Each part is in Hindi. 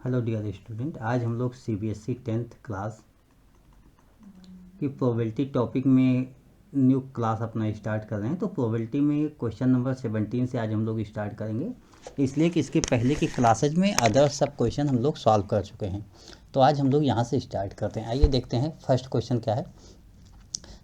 हेलो डियर स्टूडेंट, आज हम लोग सीबीएसई 10th क्लास की प्रोबेबिलिटी टॉपिक में न्यू क्लास अपना स्टार्ट कर रहे हैं। तो प्रोबेबिलिटी में क्वेश्चन नंबर 17 से आज हम लोग स्टार्ट करेंगे, इसलिए कि इसके पहले की क्लासेज में अदर सब क्वेश्चन हम लोग सॉल्व कर चुके हैं। तो आज हम लोग यहाँ से स्टार्ट करते हैं। आइए देखते हैं फर्स्ट क्वेश्चन क्या है।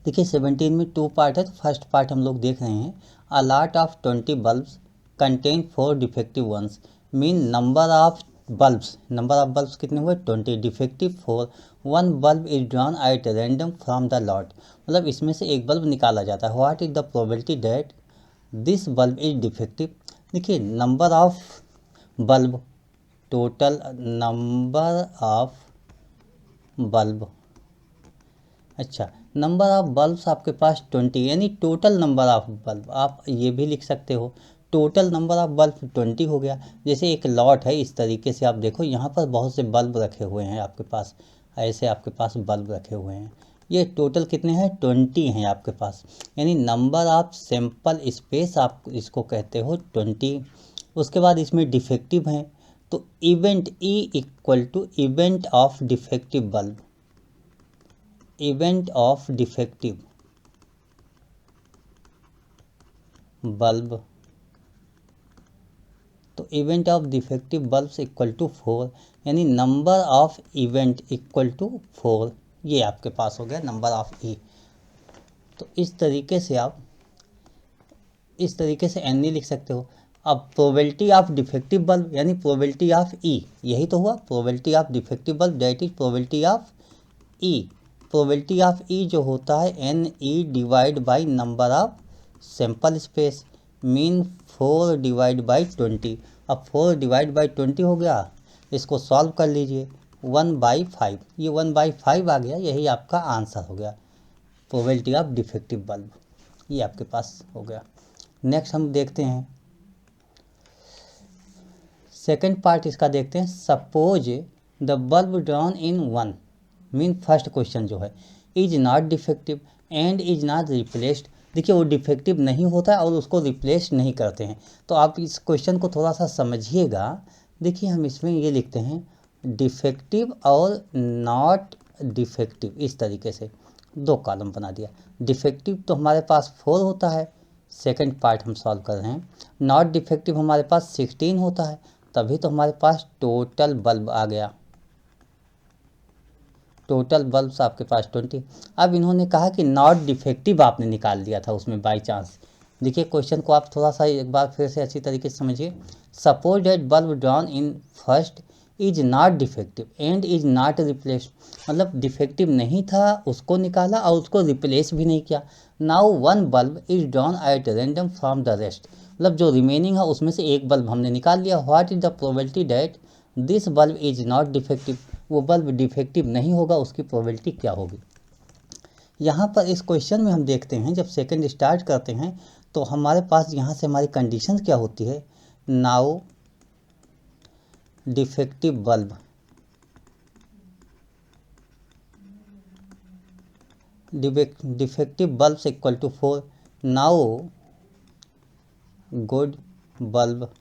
देखिए 17 में 2 पार्ट है, तो फर्स्ट पार्ट हम लोग देख रहे हैं। A lot of 20 bulbs contain 4 defective ones, mean number of bulbs कितने हुए 20, defective 4, one bulb is drawn at random from the lot. मतलब इसमें से एक बल्ब निकाला जाता है। What is the probability that this bulb is defective. देखिए number of bulb, total number of bulb, अच्छा नंबर ऑफ बल्ब्स आपके पास 20, यानी टोटल नंबर ऑफ बल्ब। आप ये भी लिख सकते हो टोटल नंबर ऑफ बल्ब 20 हो गया। जैसे एक लॉट है, इस तरीके से आप देखो यहाँ पर बहुत से बल्ब रखे हुए हैं आपके पास, ऐसे आपके पास बल्ब रखे हुए हैं। ये टोटल कितने हैं 20 हैं आपके पास, यानी नंबर ऑफ सैंपल स्पेस आप इसको कहते हो 20। उसके बाद इसमें डिफेक्टिव हैं, तो event E equal to event of defective bulb, event of defective bulb. तो event of defective bulbs equal to 4, यानी number of event equal to 4। ये आपके पास हो गया नंबर ऑफ ई। तो इस तरीके से आप इस तरीके से एन ई लिख सकते हो। अब प्रोबेबिलिटी ऑफ डिफेक्टिव बल्ब यानी प्रोबेबिलिटी ऑफ ई, यही तो हुआ probability of defective bulb, that is probability of E. Probability of E जो होता है n E divide by number of sample space, mean 4 divide by 20। अब 4 डिवाइड बाई 20 हो गया, इसको सॉल्व कर लीजिए 1/5, ये 1/5 आ गया, यही आपका आंसर हो गया प्रोबेबिलिटी ऑफ डिफेक्टिव बल्ब। ये आपके पास हो गया। नेक्स्ट हम देखते हैं सेकेंड पार्ट इसका, देखते हैं। Suppose the bulb drawn in 1, mean first question जो है, is not defective and is not replaced. देखिए वो डिफेक्टिव नहीं होता है और उसको रिप्लेस नहीं करते हैं। तो आप इस क्वेश्चन को थोड़ा सा समझिएगा। देखिए हम इसमें ये लिखते हैं डिफेक्टिव और नॉट डिफेक्टिव, इस तरीके से 2 कॉलम बना दिया। डिफेक्टिव तो हमारे पास 4 होता है, सेकंड पार्ट हम सॉल्व कर रहे हैं। नॉट डिफेक्टिव हमारे पास 16 होता है, तभी तो हमारे पास टोटल बल्ब आ गया, टोटल बल्ब्स आपके पास 20। अब इन्होंने कहा कि नॉट डिफेक्टिव आपने निकाल दिया था उसमें बाई चांस। देखिए क्वेश्चन को आप थोड़ा सा एक बार फिर से अच्छी तरीके से समझिए। Suppose that bulb drawn in first is not defective and is not replaced, मतलब डिफेक्टिव नहीं था उसको निकाला और उसको रिप्लेस भी नहीं किया। Now one bulb is drawn at random from the rest, मतलब जो रिमेनिंग है उसमें से एक बल्ब हमने निकाल लिया। What is the probability that this bulb is not defective, वो बल्ब डिफेक्टिव नहीं होगा, उसकी प्रोबेबिलिटी क्या होगी। यहाँ पर इस क्वेश्चन में हम देखते हैं जब सेकंड स्टार्ट करते हैं तो हमारे पास यहाँ से हमारी कंडीशन क्या होती है। Now defective bulb, defective bulb equal to 4, now good bulb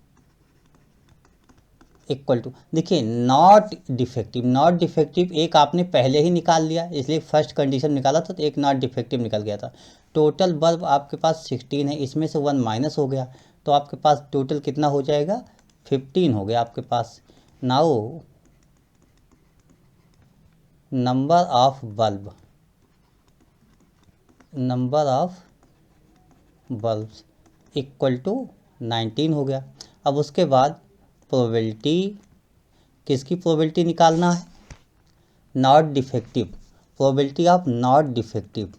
equal to, देखिए नॉट डिफेक्टिव, नॉट डिफेक्टिव एक आपने पहले ही निकाल लिया, इसलिए फर्स्ट कंडीशन निकाला था तो एक नॉट डिफेक्टिव निकल गया था। टोटल बल्ब आपके पास 16 है, इसमें से 1 माइनस हो गया, तो आपके पास टोटल कितना हो जाएगा 15 हो गया आपके पास। Now number of bulb, number of bulbs equal to 19 हो गया। अब उसके बाद प्रोबेबिलिटी, किसकी प्रोबेबिलिटी निकालना है, not defective, probability of not defective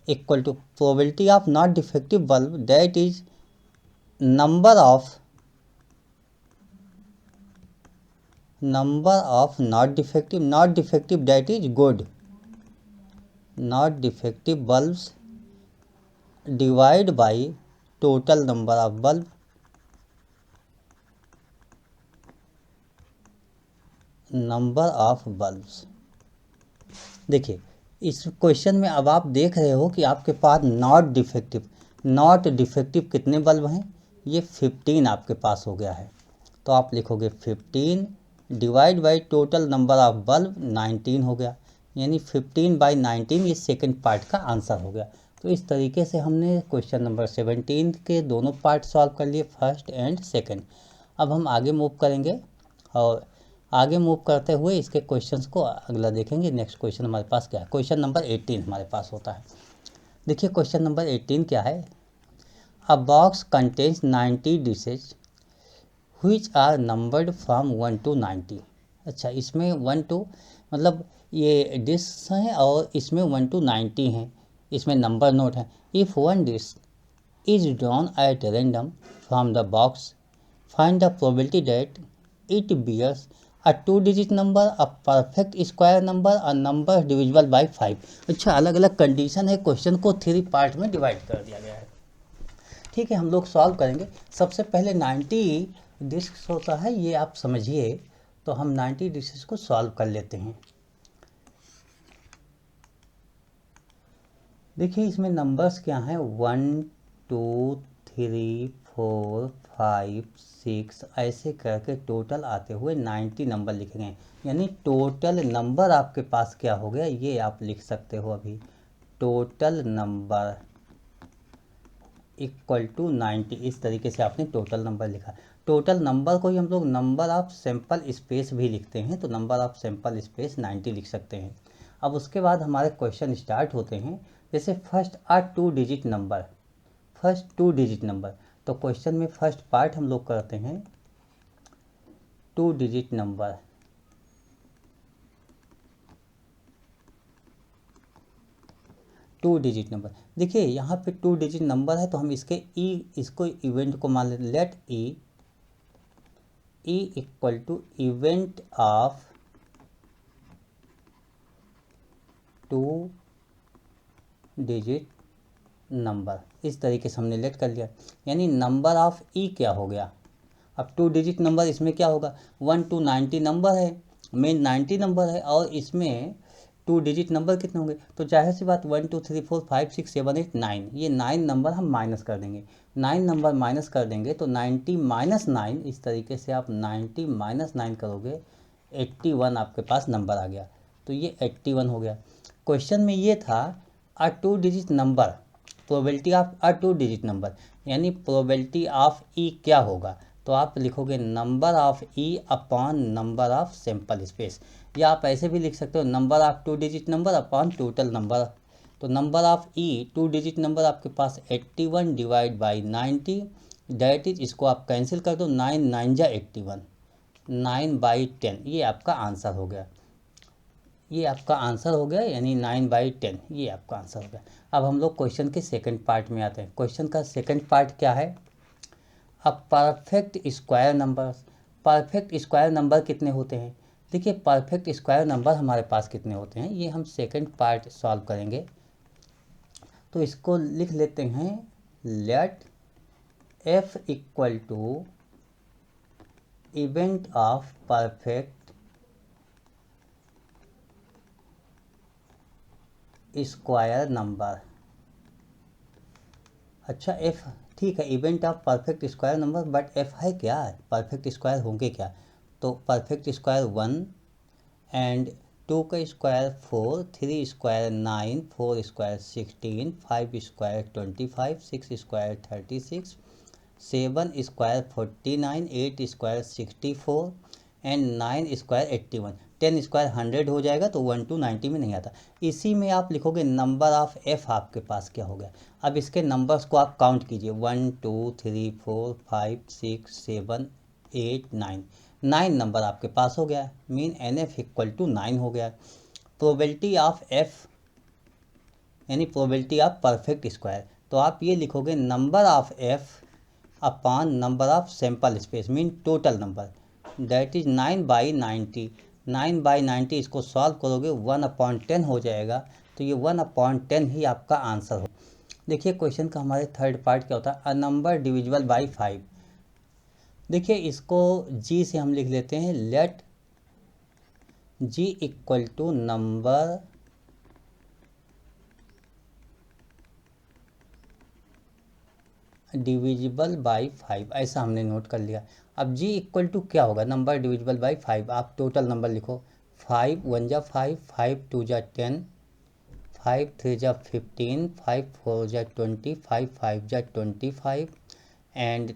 equal to probability of not defective bulb, that is number of not defective that is good, not defective bulbs divide by total number of bulb, number of bulbs. देखिए इस क्वेश्चन में अब आप देख रहे हो कि आपके पास नॉट डिफेक्टिव, नॉट डिफेक्टिव कितने बल्ब हैं, ये 15 आपके पास हो गया है। तो आप लिखोगे 15 divide by total number of bulb 19 हो गया, यानी 15/19 ये सेकंड पार्ट का आंसर हो गया। तो इस तरीके से हमने क्वेश्चन नंबर 17 के दोनों पार्ट सॉल्व कर लिए, फर्स्ट एंड सेकंड। अब हम आगे मूव करेंगे और आगे मूव करते हुए इसके क्वेश्चंस को अगला देखेंगे। नेक्स्ट क्वेश्चन हमारे पास क्या है, क्वेश्चन नंबर 18 हमारे पास होता है। देखिए क्वेश्चन नंबर 18 क्या है, a box contains 90 dishes which are numbered from 1 to 90। अच्छा, इसमें 1 to मतलब ये डिश हैं और इसमें 1 to 90 हैं, इसमें नंबर नोट है। If one dish is drawn at random from the box, find the probability that it bears a 2 digit number, a perfect square number, a number divisible by 5। अच्छा, अलग अलग कंडीशन है, क्वेश्चन को 3 पार्ट में डिवाइड कर दिया गया है। ठीक है, हम लोग सॉल्व करेंगे। सबसे पहले 90 डिस्क होता है, ये आप समझिए। तो हम 90 डिशेस को सॉल्व कर लेते हैं। देखिए इसमें नंबर्स क्या हैं, 1 2 3 4 5 6 ऐसे करके टोटल आते हुए 90 नंबर लिखे गए। यानी टोटल नंबर आपके पास क्या हो गया, ये आप लिख सकते हो अभी, टोटल नंबर इक्वल टू 90। इस तरीके से आपने टोटल नंबर लिखा। टोटल नंबर को ही हम लोग नंबर ऑफ सैंपल स्पेस भी लिखते हैं, तो नंबर ऑफ सैंपल स्पेस 90 लिख सकते हैं। अब उसके बाद हमारे क्वेश्चन स्टार्ट होते हैं। जैसे first 2 digit number, first 2 digit number, तो क्वेश्चन में फर्स्ट पार्ट हम लोग करते हैं 2 digit number. Two digit number, देखिए यहाँ पे 2 डिजिट नंबर है तो हम इसको इवेंट को मान लेते, let E equal to event of 2 digit number. इस तरीके से हमने लेट कर लिया, यानी नंबर ऑफ ई क्या हो गया। अब 2 डिजिट नंबर इसमें क्या होगा, 1 to 90 नंबर है, मेन 90 नंबर है, और इसमें 2 डिजिट नंबर कितने होंगे, तो जाहिर सी बात 1 2 3 4 5 6 7 8 9, ये 9 नंबर हम माइनस कर देंगे। 9 नंबर माइनस कर देंगे तो 90 माइनस 9, इस तरीके से आप 90 माइनस 9 करोगे, 81 आपके पास नंबर आ गया। तो ये 81 हो गया। क्वेश्चन में ये था a 2 digit number, probability of a 2 digit number, यानी प्रोबेबिलिटी ऑफ ई क्या होगा, तो आप लिखोगे number of E upon number of sample space, या आप ऐसे भी लिख सकते हो number of 2 digit number upon total number. तो number of E 2 digit number आपके पास 81 डिवाइड बाई 90, दैट इज, इसको आप कैंसिल कर दो, 9 9 जा 81, 9/10, ये आपका आंसर हो गया। ये आपका आंसर हो गया, यानी 9/10 ये आपका आंसर हो गया। अब हम लोग क्वेश्चन के सेकंड पार्ट में आते हैं। क्वेश्चन का सेकंड पार्ट क्या है, अब perfect square number. Perfect square number कितने होते हैं, देखिए परफेक्ट स्क्वायर नंबर हमारे पास कितने होते हैं, ये हम सेकंड पार्ट सॉल्व करेंगे। तो इसको लिख लेते हैं, let F equal to event of perfect square number. अच्छा एफ, ठीक है, event of perfect square number, but F है क्या, परफेक्ट स्क्वायर होंगे क्या, तो परफेक्ट स्क्वायर 1 एंड 2 का square 4, 3 square 9, 4 square 16, 5 square 25, 6 square 36, 7 square 49, 8 square 64 and 9 square 81, 10 square 100 हो जाएगा, तो 1 to 90 में नहीं आता। इसी में आप लिखोगे नंबर ऑफ एफ आपके पास क्या हो गया। अब इसके नंबर्स को आप काउंट कीजिए, 1 2 3 4 5 6 7 8 9, 9 नंबर आपके पास हो गया, mean N F equal to 9 हो गया। प्रोबेबिलिटी ऑफ एफ यानी प्रोबेबिलिटी ऑफ परफेक्ट स्क्वायर, तो आप ये लिखोगे number of F upon number of sample space, mean total number, that is 9/90। 9/90 इसको सॉल्व करोगे 1/10 हो जाएगा, तो ये 1/10 ही आपका आंसर हो। देखिए क्वेश्चन का हमारे थर्ड पार्ट क्या होता है, अ नंबर डिविजिबल बाई 5। देखिए इसको जी से हम लिख लेते हैं, let G equal to number divisible by 5, ऐसा हमने नोट कर लिया। अब g इक्वल टू क्या होगा, नंबर डिविजिबल बाई 5। आप टोटल नंबर लिखो, 5 1 जा 5, 5 2 जा 10, 5 3 जा 15, 5 4 जा 20, 5 5 जा 25 एंड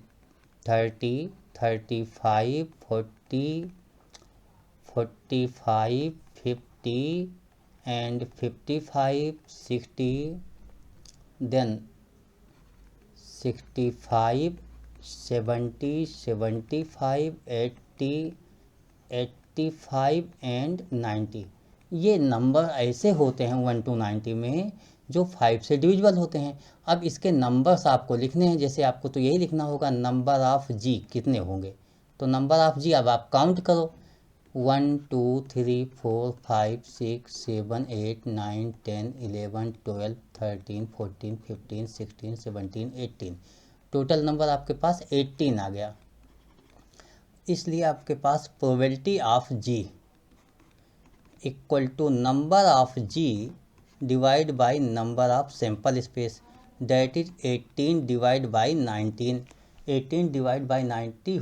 30 35 40 45 50 and 55 60, then 65 70 75 80 85 एंड 90। ये नंबर ऐसे होते हैं 1 to 90 में जो 5 से डिविजिबल होते हैं। अब इसके नंबर्स आपको लिखने हैं, जैसे आपको तो यही लिखना होगा नंबर ऑफ जी कितने होंगे। तो नंबर ऑफ जी अब आप काउंट करो, 1 2 3 4 5 6 7 8 9 10 11 12 13 14 15 16 17 18, टोटल नंबर आपके पास 18 आ गया। इसलिए आपके पास probability of G equal to number of G divide by number of sample space, that is 18 divide by 19। 18 divide by 90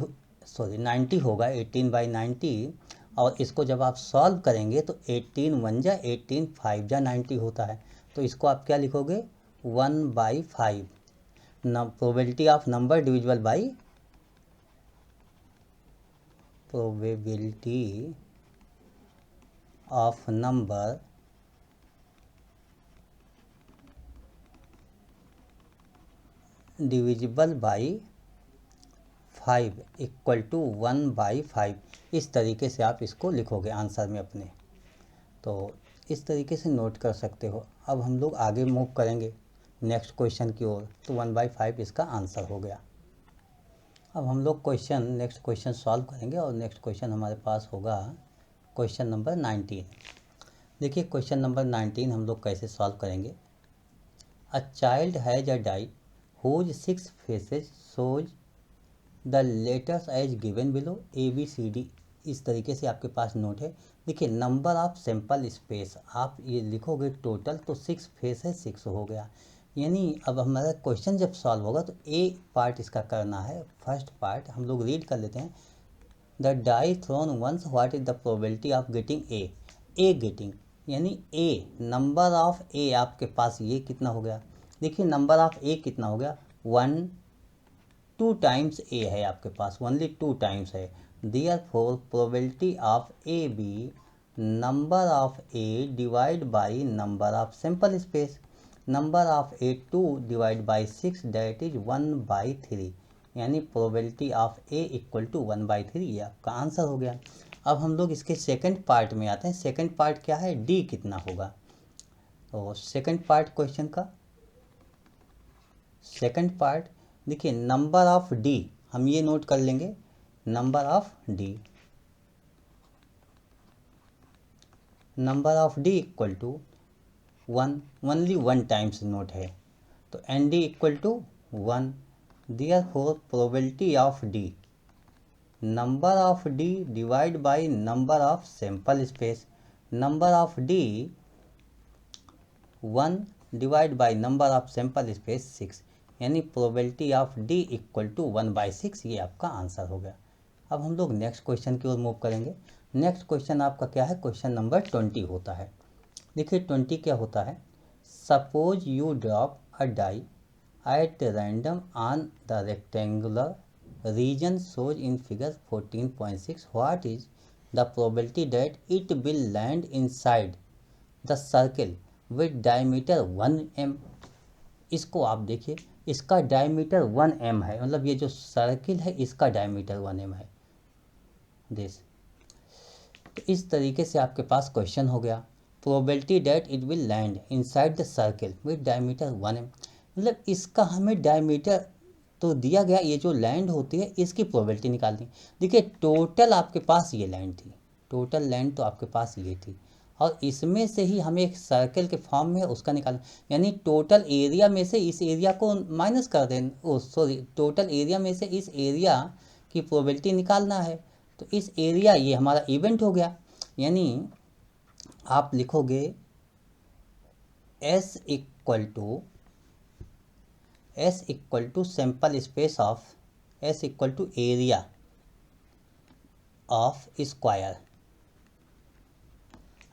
90 होगा, 18 बाई 90। और इसको जब आप सॉल्व करेंगे तो 18 1 जा 18, 5 जा 90 होता है। तो इसको आप क्या लिखोगे, 1/5 probability of number divisible by probability of number divisible by 5 equal to 1/5। इस तरीके से आप इसको लिखोगे आंसर में अपने। तो इस तरीके से नोट कर सकते हो। अब हम लोग आगे मूव करेंगे नेक्स्ट क्वेश्चन की ओर। तो 1/5 इसका आंसर हो गया। अब हम लोग नेक्स्ट क्वेश्चन सॉल्व करेंगे और नेक्स्ट क्वेश्चन हमारे पास होगा क्वेश्चन नंबर 19। देखिए क्वेश्चन नंबर 19 हम लोग कैसे सॉल्व करेंगे। A child has a die whose 6 faces shows the letters as given below ABCD। इस तरीके से आपके पास नोट है। देखिए नंबर ऑफ सैंपल स्पेस आप ये लिखोगे टोटल, तो 6 फेस है, 6 हो गया। यानी अब हमारा क्वेश्चन जब सॉल्व होगा तो ए पार्ट इसका करना है। फर्स्ट पार्ट हम लोग रीड कर लेते हैं। The die thrown once, what is the probability of getting A getting, यानी ए नंबर ऑफ ए आपके पास ये कितना हो गया। देखिए नंबर ऑफ ए कितना हो गया, 1 2 टाइम्स ए है आपके पास, ओनली 2 टाइम्स है। Therefore probability of A B number of A divide by number of sample space, number of A 2 divide by 6 that is 1/3, यानी probability of A equal to 1/3। ये आपका आंसर हो गया। अब हम लोग इसके सेकंड पार्ट में आते हैं। सेकंड पार्ट क्या है, डी कितना होगा। तो सेकंड पार्ट क्वेश्चन का सेकंड पार्ट देखिए नंबर ऑफ डी, हम ये नोट कर लेंगे number of D, number of D equal to 1, only 1 times note है। तो N D equal to 1। Therefore probability of D number of D divide by number of sample space, number of D 1 divide by number of sample space 6, यानी probability of D equal to 1/6। ये आपका आंसर हो गया। अब हम लोग नेक्स्ट क्वेश्चन की ओर मूव करेंगे। नेक्स्ट क्वेश्चन आपका क्या है, क्वेश्चन नंबर 20 होता है। देखिए 20 क्या होता है। Suppose you drop a die at random on the rectangular region shows in figure 14.6, what is the probability that it will land inside the circle with diameter 1 m। इसको आप देखिए, इसका डायमीटर 1 m है, मतलब ये जो सर्किल है इसका डायमीटर 1 m है दिस। तो इस तरीके से आपके पास क्वेश्चन हो गया। Probability that it will land inside the circle with diameter 1 m, मतलब इसका हमें डायमीटर तो दिया गया, ये जो लैंड होती है इसकी प्रोबेबिलिटी निकालनी। देखिए टोटल आपके पास ये लैंड थी, टोटल लैंड तो आपके पास ये थी, और इसमें से ही हमें एक सर्कल के फॉर्म में उसका निकालना, यानी टोटल एरिया में से इस एरिया को माइनस कर देना, सॉरी टोटल एरिया में से इस एरिया की प्रोबेबिलिटी निकालना है। तो इस एरिया ये हमारा इवेंट हो गया, यानी आप लिखोगे S equal to S equal to sample space of, S equal to area of square.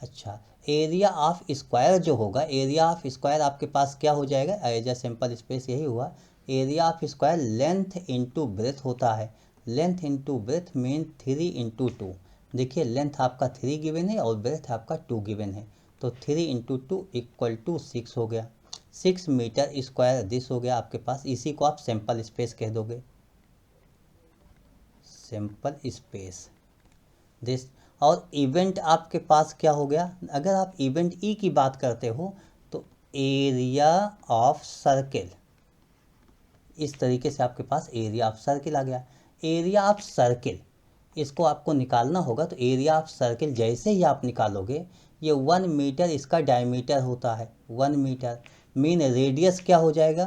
अच्छा, एरिया ऑफ स्क्वायर जो होगा, एरिया ऑफ स्क्वायर आपके पास क्या हो जाएगा, एज ए सैम्पल स्पेस यही हुआ। Area of square length into breadth होता है, length into breadth mean 3 into 2। देखिए लेंथ आपका 3 गिवन है और ब्रेथ आपका 2 गिवन है, तो 3 इंटू 2 इक्वल टू 6 हो गया। 6 मीटर स्क्वायर दिस हो गया आपके पास। इसी को आप सैम्पल स्पेस कह दोगे, सैम्पल स्पेस दिस। और इवेंट आपके पास क्या हो गया, अगर आप इवेंट ई की बात करते हो तो एरिया ऑफ सर्किल, इस तरीके से आपके पास एरिया ऑफ सर्किल आ गया। एरिया ऑफ सर्किल इसको आपको निकालना होगा, तो एरिया ऑफ सर्किल जैसे ही आप निकालोगे, ये 1 मीटर इसका डायमीटर होता है, 1 मीटर मीन रेडियस क्या हो जाएगा,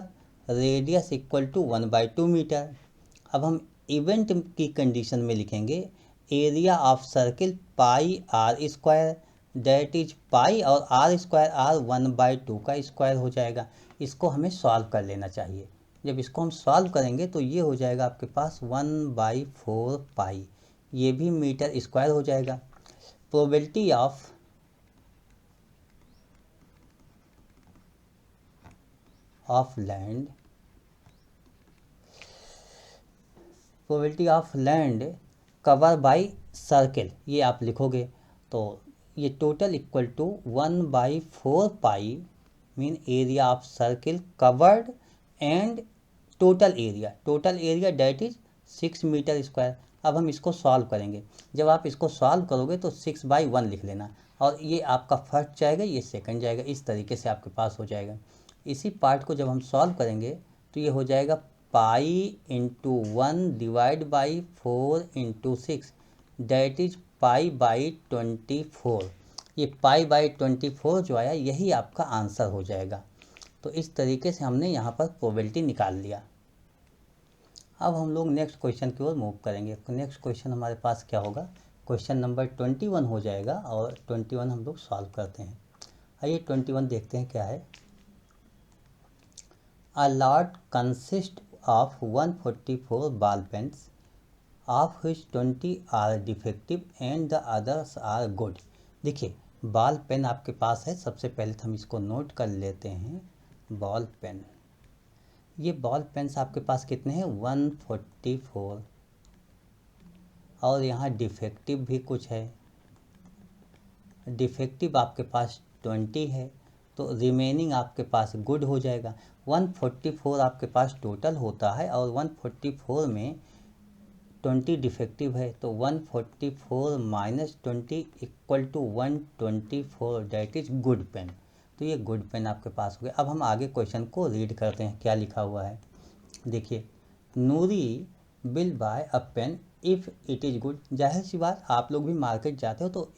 रेडियस इक्वल टू 1/2 मीटर। अब हम इवेंट की कंडीशन में लिखेंगे area of circle pi R square, that is pi और आर स्क्वायर, आर 1/2 का स्क्वायर हो जाएगा। इसको हमें सॉल्व कर लेना चाहिए। जब इसको हम सॉल्व करेंगे तो ये हो जाएगा आपके पास 1/4 पाई, ये भी मीटर स्क्वायर हो जाएगा। Probability of land, probability of land cover by circle, ये आप लिखोगे तो ये total equal to 1/4 pi mean area of circle covered and total area that is 6 metre square. अब हम इसको सॉल्व करेंगे, जब आप इसको सॉल्व करोगे तो 6/1 लिख लेना, और ये आपका फर्स्ट जाएगा, ये सेकंड जाएगा, इस तरीके से आपके पास हो जाएगा। इसी पार्ट को जब हम सॉल्व करेंगे तो ये हो जाएगा pi into 1 divide by 4 into 6 that is पाई/24। ये पाई/24 जो आया यही आपका आंसर हो जाएगा। तो इस तरीके से हमने यहाँ पर प्रोबेबिलिटी निकाल लिया। अब हम लोग नेक्स्ट क्वेश्चन की ओर मूव करेंगे। नेक्स्ट क्वेश्चन हमारे पास क्या होगा, क्वेश्चन नंबर 21 हो जाएगा, और 21 हम लोग सॉल्व करते हैं। आइए 21 देखते हैं क्या है। A lot consists of 144 ball pens, of which 20 are defective and the others are good। देखिए बॉल पेन आपके पास है, सबसे पहले हम इसको नोट कर लेते हैं। बॉल पेन, ये बॉल पेन्स आपके पास कितने हैं, 144, और यहाँ डिफेक्टिव भी कुछ है, डिफेक्टिव आपके पास 20 है, तो रिमेनिंग आपके पास गुड हो जाएगा। 144 आपके पास टोटल होता है, और 144 में 20 डिफेक्टिव है, तो 144 minus 20 equal to 124 that is good pen. तो ये गुड पेन आपके पास हो गया। अब हम आगे क्वेश्चन को रीड करते हैं, क्या लिखा हुआ है। देखिए, Noori will buy a pen if it is good. जाहिर सी बात, आप लोग भी मार्केट जाते हो तो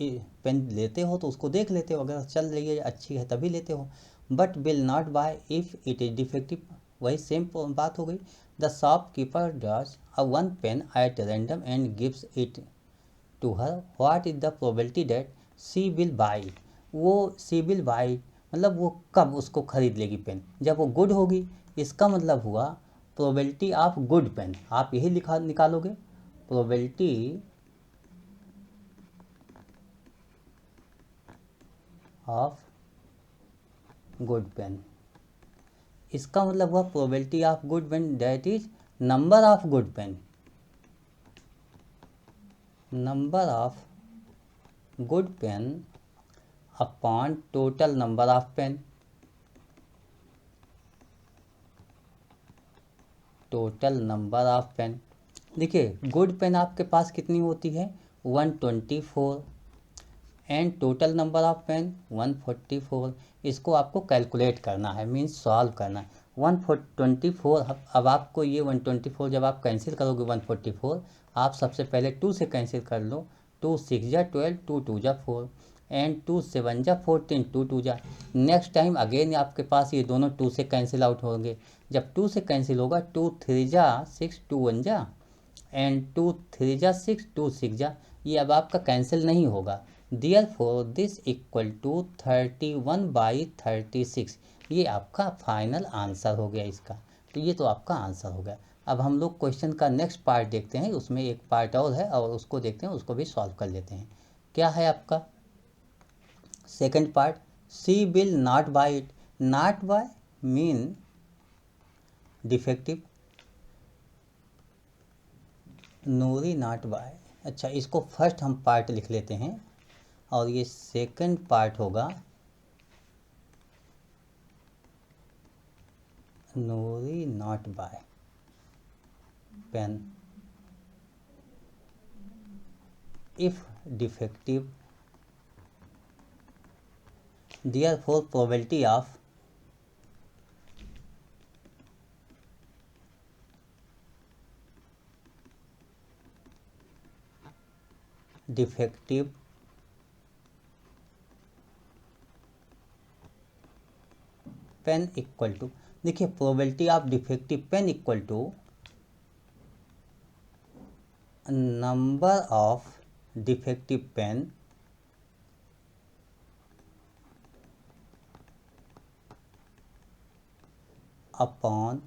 पेन लेते हो तो उसको देख लेते हो, अगर चल रही है अच्छी है तभी लेते हो। But will not buy if it is defective, वही सेम बात हो गई। The shopkeeper does a 1 pen at random and gives it to her, what is the probability that she will buy. वो शी विल बाई मतलब वो कब उसको खरीद लेगी पेन, जब वो गुड होगी। इसका मतलब हुआ प्रोबेबिलिटी ऑफ गुड पेन, आप यही निकालोगे, प्रोबेबिलिटी ऑफ गुड पेन। इसका मतलब हुआ probability of good pen that is number of good pen, number of good pen upon total number of pen, total number of pen. देखिए गुड पेन आपके पास कितनी होती है, 124, and total number of pen 144। इसको आपको कैलकुलेट करना है, मीन्स सॉल्व करना है। 124, अब आपको ये 124 जब आप कैंसिल करोगे 144, आप सबसे पहले 2 से कैंसिल कर लो। 2 6 जा 12, 2 2 जा 4, एंड 2 7 जा 14, 2 2 जा। नेक्स्ट टाइम अगेन आपके पास ये दोनों 2 से कैंसिल आउट होंगे। जब 2 से कैंसिल होगा 2 3 जा 6, 2 1 जा, एंड 2 3 जा 6, 2 6 जा, ये अब आपका कैंसिल नहीं होगा। Therefore दिस इक्वल टू 31/36, ये आपका फाइनल आंसर हो गया इसका। तो ये तो आपका आंसर हो गया। अब हम लोग क्वेश्चन का नेक्स्ट पार्ट देखते हैं, उसमें एक पार्ट और है और उसको देखते हैं, उसको भी सॉल्व कर लेते हैं। क्या है आपका second part, she will not buy it. Not buy mean defective, नूरी नॉट बाय। अच्छा, इसको फर्स्ट हम पार्ट लिख लेते हैं और ये सेकंड पार्ट होगा Noori not buy pen if defective, therefore probability of defective pen equal to, देखिए probability of defective pen equal to number of defective pen upon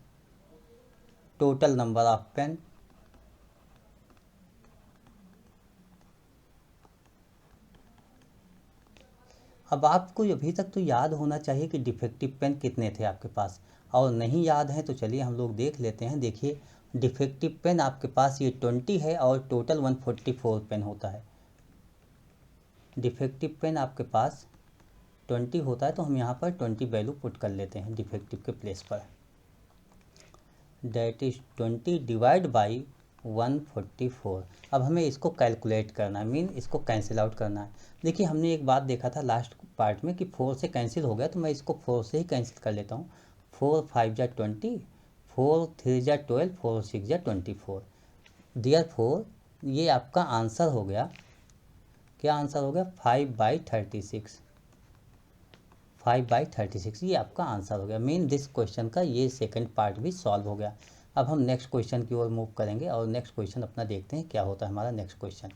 total number of pen. अब आपको अभी तक तो याद होना चाहिए कि डिफेक्टिव पेन कितने थे आपके पास, और नहीं याद है तो चलिए हम लोग देख लेते हैं। देखिए डिफेक्टिव पेन आपके पास ये 20 है और टोटल 144 पेन होता है। डिफेक्टिव पेन आपके पास 20 होता है, तो हम यहाँ पर 20 वैल्यू पुट कर लेते हैं डिफेक्टिव के प्लेस पर। That is 20 divide by 144। अब हमें इसको कैलकुलेट करना है, मीन इसको कैंसिल आउट करना है। देखिए हमने एक बात देखा था लास्ट पार्ट में कि 4 से कैंसिल हो गया, तो मैं इसको 4 से ही कैंसिल कर लेता हूँ। 4 5 जा 20, 4 3 जा 12, 4 6 जा 24। देयरफॉर ये आपका आंसर हो गया। क्या आंसर हो गया? 5/36। 5/36 ये आपका आंसर हो गया। मीन दिस क्वेश्चन का ये सेकंड पार्ट भी सॉल्व हो गया। अब हम नेक्स्ट क्वेश्चन की ओर मूव करेंगे और नेक्स्ट क्वेश्चन अपना देखते हैं क्या होता है हमारा नेक्स्ट क्वेश्चन।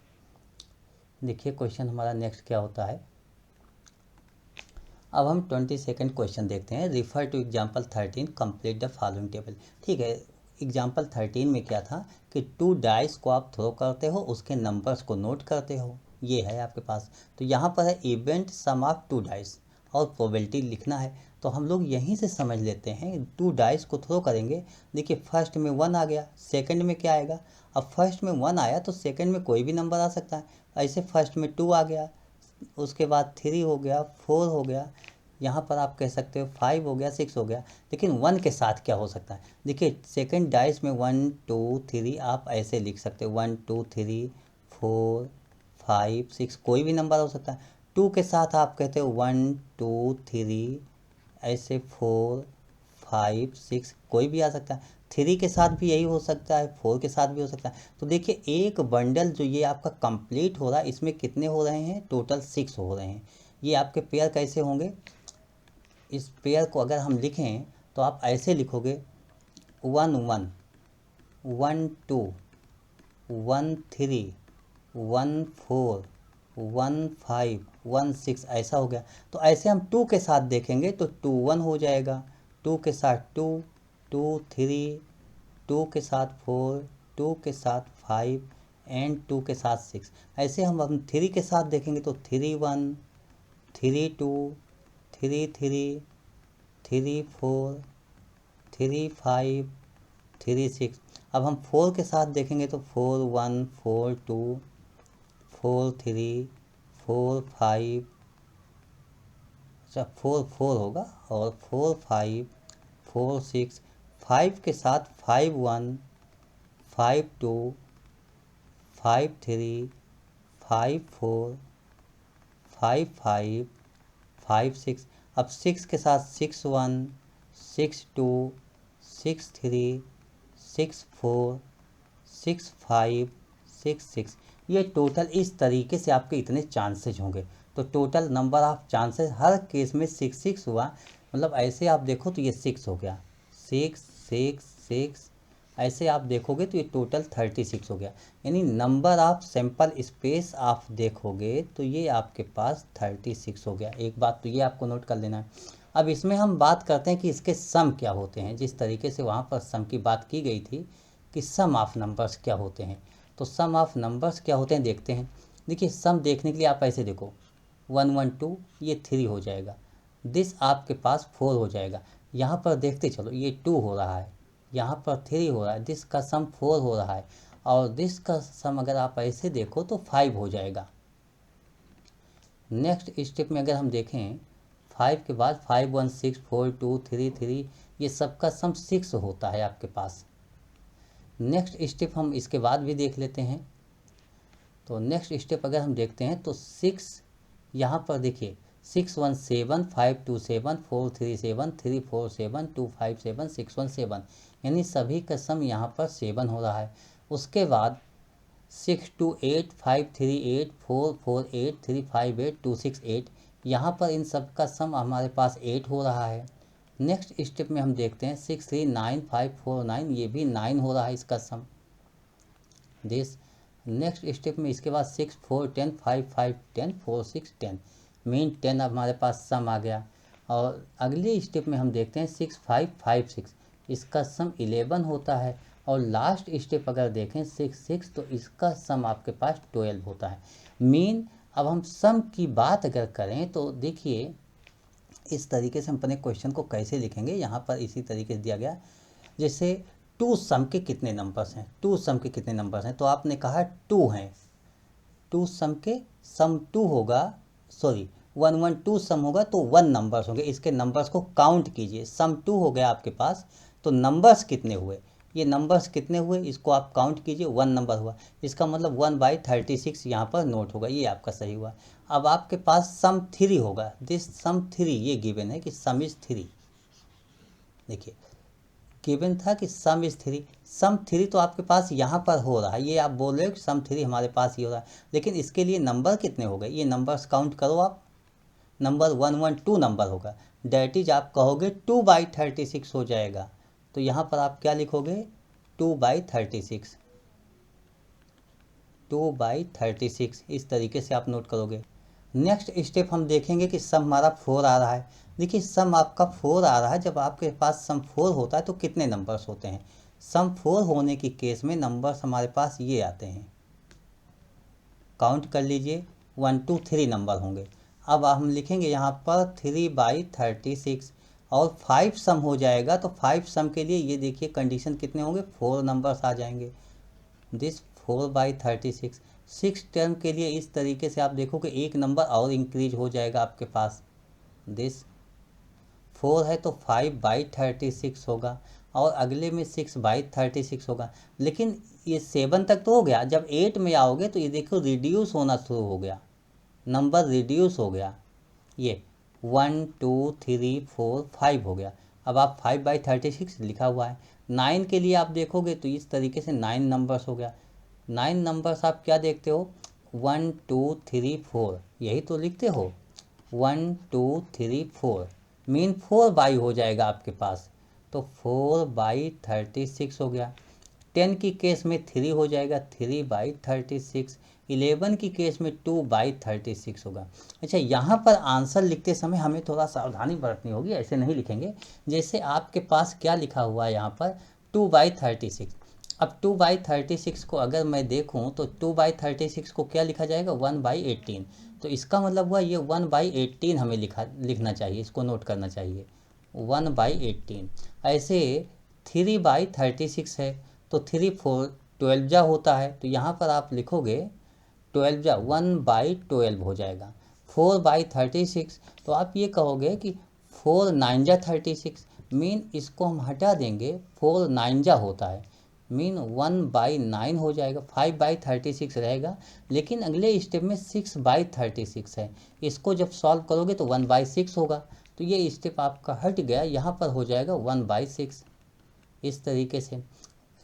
देखिए क्वेश्चन हमारा नेक्स्ट क्या होता है। अब हम 22nd क्वेश्चन देखते हैं। Refer to example 13, complete the following table. ठीक है, एग्जाम्पल 13 में क्या था कि 2 डाइस को आप थ्रो करते हो, उसके नंबर्स को नोट करते हो, ये है आपके पास। तो यहाँ पर है इवेंट सम ऑफ 2 डाइस और प्रोबेबिलिटी लिखना है। तो हम लोग यहीं से समझ लेते हैं, 2 डाइस को थ्रो करेंगे। देखिए फर्स्ट में 1 आ गया, सेकंड में क्या आएगा? अब फर्स्ट में 1 आया तो सेकंड में कोई भी नंबर आ सकता है। ऐसे फर्स्ट में 2 आ गया, उसके बाद 3 हो गया, 4 हो गया, यहाँ पर आप कह सकते हो 5 हो गया, 6 हो गया। लेकिन 1 के साथ क्या हो सकता है? देखिए सेकंड डाइस में 1 2 3 आप ऐसे लिख सकते हो, 1 2 3 4 5 6, कोई भी नंबर हो सकता है। 2 के साथ आप कहते हो 1 2 3 ऐसे 4 5 6, कोई भी आ सकता है। 3 के साथ भी यही हो सकता है, 4 के साथ भी हो सकता है। तो देखिए एक बंडल जो ये आपका कंप्लीट हो रहा है, इसमें कितने हो रहे हैं? टोटल 6 हो रहे हैं। ये आपके पेयर कैसे होंगे? इस पेयर को अगर हम लिखें तो आप ऐसे लिखोगे 1 1 1 2 1 3 1 4 1 5 1 6, ऐसा हो गया। तो ऐसे हम 2 के साथ देखेंगे तो 2 1 हो जाएगा, 2 के साथ 2 2 3, 2 के साथ 4, 2 के साथ 5 एंड 2 के साथ 6। ऐसे हम 3 के साथ देखेंगे तो 3 1 3 2 3 3 3 4 3 5 3 6। अब हम 4 के साथ देखेंगे तो 4 1 4 2 4 3 4 5, अच्छा 4 4 होगा, और 4 5 4 6। 5 के साथ 5 1 5 2 5 3 5 4 5 5 5 6। अब 6 के साथ 6 1 6 2 6 3 6 4 6 5 6 6। ये टोटल इस तरीके से आपके इतने चांसेज होंगे। तो total number of chances her case में 6 6 हुआ। मतलब ऐसे आप देखो तो ये 6 हो गया, 6 6 6, ऐसे आप देखोगे तो ये टोटल 36 हो गया। यानी नंबर ऑफ सैंपल स्पेस आप देखोगे तो ये आपके पास 36 हो गया। एक बात तो ये आपको नोट कर लेना है। अब इसमें हम बात करते हैं कि इसके सम क्या होते हैं। जिस तरीके से वहाँ पर सम की बात की गई थी कि सम ऑफ नंबर्स क्या होते हैं, तो सम ऑफ नंबर्स क्या होते हैं देखते हैं। देखिए सम देखने के लिए आप ऐसे देखो 112 ये 3 हो जाएगा, दिस आपके पास 4 हो जाएगा। यहाँ पर देखते चलो ये 2 हो रहा है, यहाँ पर 3 हो रहा है, दिस का सम 4 हो रहा है, और दिस का सम अगर आप ऐसे देखो तो 5 हो जाएगा। नेक्स्ट स्टेप में अगर हम देखें 5 के बाद 5 1 6 4 2 3 3 ये सबका सम 6 होता है आपके पास। नेक्स्ट स्टेप हम इसके बाद भी देख लेते हैं। तो नेक्स्ट स्टेप अगर हम देखते हैं तो 6 यहाँ पर देखिए 6 1 7 5 2 7 4 3 7 3 4 7 2 5 7 6 1 7 यानी सभी का सम यहाँ पर 7 हो रहा है। उसके बाद 6 2 8 5 3 8 4 4 8 3 5 8 2 6 8 यहाँ पर इन सब का सम हमारे पास 8 हो रहा है। नेक्स्ट स्टेप में हम देखते हैं 6 3 9 5 4 9 ये भी 9 हो रहा है इसका सम दिस। नेक्स्ट स्टेप में इसके बाद 6 4 10 5 5 10 4 6 10 मीन 10 अब हमारे पास सम आ गया। और अगले स्टेप में हम देखते हैं 6 5 5 6 इसका सम 11 होता है। और लास्ट स्टेप अगर देखें 6 6 तो इसका सम आपके पास 12 होता है। मीन अब हम सम की बात अगर करें तो देखिए इस तरीके से हम अपने क्वेश्चन को कैसे लिखेंगे, यहाँ पर इसी तरीके से दिया गया जैसे टू सम के कितने नंबर्स हैं, टू सम के कितने नंबर्स हैं, तो आपने कहा 2 हैं, टू सम के सम 2 होगा, सॉरी 1 1 2 सम होगा तो 1 नंबर्स होंगे, इसके नंबर्स को काउंट कीजिए। सम 2 हो गया आपके पास तो नंबर्स कितने हुए, ये नंबर्स कितने हुए इसको आप काउंट कीजिए, 1 नंबर हुआ, इसका मतलब 1/36 यहाँ पर नोट होगा, ये आपका सही हुआ। अब आपके पास सम 3 होगा, दिस सम 3 ये गिवन है कि सम इज 3, देखिए गिवन था कि सम इज 3, सम 3 तो आपके पास यहाँ पर हो रहा है, ये आप बोल रहे हो कि सम 3 हमारे पास ही हो रहा है, लेकिन इसके लिए नंबर कितने हो गए, ये नंबर्स काउंट करो आप, नंबर 112 नंबर होगा, डैट इज आप कहोगे 2/36 हो जाएगा। तो यहाँ पर आप क्या लिखोगे 2/36, 2/36 इस तरीके से आप नोट करोगे। नेक्स्ट स्टेप हम देखेंगे कि सम हमारा 4 आ रहा है। देखिए सम आपका 4 आ रहा है, जब आपके पास सम 4 होता है तो कितने नंबर्स होते हैं, सम 4 होने की केस में नंबर्स हमारे पास ये आते हैं, काउंट कर लीजिए 1 2 3 नंबर होंगे। अब हम लिखेंगे यहाँ पर 3/36 और 5 सम हो जाएगा, तो 5 सम के लिए ये देखिए कंडीशन कितने होंगे, 4 नंबर्स आ जाएंगे, दिस 4/36। 6 टर्म के लिए इस तरीके से आप देखो कि एक नंबर और इंक्रीज हो जाएगा आपके पास, दिस 4 है तो 5/36 होगा, और अगले में 6/36 होगा। लेकिन ये 7 तक तो हो गया, जब 8 में आओगे तो ये देखो रिड्यूस होना शुरू हो गया, नंबर रिड्यूस हो गया, ये 1 2 3 4 5 हो गया। अब आप 5/36 लिखा हुआ है। 9 के लिए आप देखोगे तो इस तरीके से 9 नंबर्स हो गया, 9 नंबर्स आप क्या देखते हो 1 2 3 4 यही तो लिखते हो 1 2 3 4 मीन 4 हो जाएगा आपके पास, तो 4/36 हो गया। 10 की केस में 3 हो जाएगा 3/36, 11 की केस में 2/36 होगा। अच्छा यहाँ पर आंसर लिखते समय हमें थोड़ा सावधानी बरतनी होगी, ऐसे नहीं लिखेंगे, जैसे आपके पास क्या लिखा हुआ है यहाँ पर 2/36। अब 2/36 को अगर मैं देखूँ तो 2/36 को क्या लिखा जाएगा 1/18, तो इसका मतलब हुआ ये 1/18 हमें लिखना चाहिए, इसको नोट करना चाहिए 1/18। ऐसे 3/36 है तो 3 4 12 जा होता है, तो यहाँ पर आप लिखोगे 12 जा 1/12 हो जाएगा। 4/36 तो आप ये कहोगे कि 4 9 जा 36, मीन इसको हम हटा देंगे 4 9 जा होता है, मीन 1/9 हो जाएगा, 5/36 रहेगा, लेकिन अगले स्टेप में 6/36 है, इसको जब सॉल्व करोगे तो 1/6 होगा, तो ये स्टेप आपका हट गया, यहाँ पर हो जाएगा 1/6 इस तरीके से।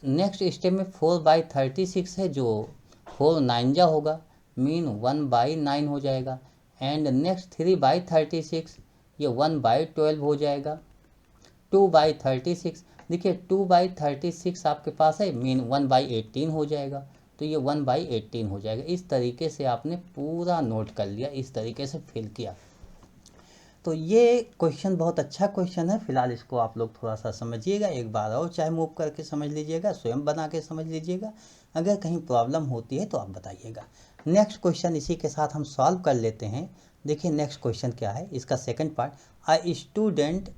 नेक्स्ट स्टेप में 4/36 है जो 4 9 जा होगा, मीन 1/9 हो जाएगा, एंड नेक्स्ट 3/36 ये 1/12 हो जाएगा। 2/36 देखिए 2/36 आपके पास है, मीन 1/18 हो जाएगा, तो ये 1/18 हो जाएगा। इस तरीके से आपने पूरा नोट कर लिया, इस तरीके से फिल किया। तो ये क्वेश्चन बहुत अच्छा क्वेश्चन है। फिलहाल इसको आप लोग थोड़ा सा समझिएगा, एक बार और चाहे मूव करके समझ लीजिएगा, स्वयं बना के समझ लीजिएगा। अगर कहीं प्रॉब्लम होती है तो आप बताइएगा। नेक्स्ट क्वेश्चन इसी के साथ हम सॉल्व कर लेते हैं। देखिए नेक्स्ट क्वेश्चन क्या है, इसका second part. A student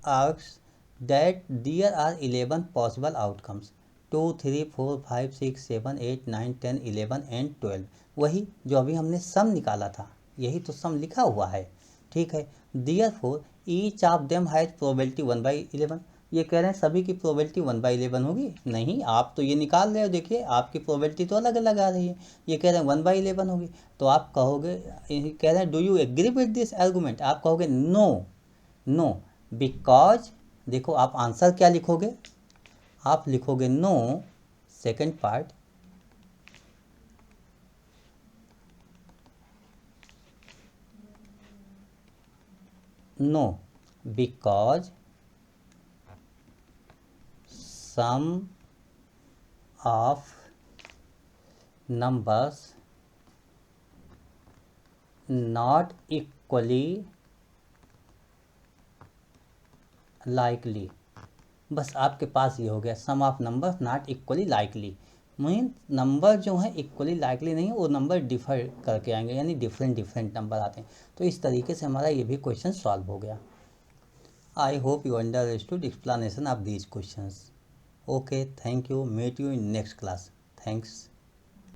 asks that there are 11 possible outcomes 2 3 4 5 6 7 8 9 10 11 and 12। वही जो अभी हमने सम निकाला था, यही तो सम लिखा हुआ है, ठीक है। Therefore each of them has probability 1/11। ये कह रहे हैं सभी की प्रोबेबिलिटी 1/11 होगी। नहीं, आप तो ये निकाल रहे हो, देखिए आपकी प्रोबेबिलिटी तो अलग अलग आ रही है। ये कह रहे हैं 1/11 होगी, तो आप कहोगे, कह रहे हैं do you agree with this argument, आप कहोगे नो, नो बिकॉज, देखो आप आंसर क्या लिखोगे, आप लिखोगे no, second part, no because some of numbers not equally likely। बस आपके पास ये हो गया, sum of number not equally likely, mean number जो है इक्वली लाइकली नहीं है, वो नंबर डिफर करके आएंगे, यानी डिफरेंट डिफरेंट नंबर आते हैं। तो इस तरीके से हमारा ये भी क्वेश्चन सॉल्व हो गया। I hope you understood explanation of these questions. Okay, thank you, meet you in next class. Thanks.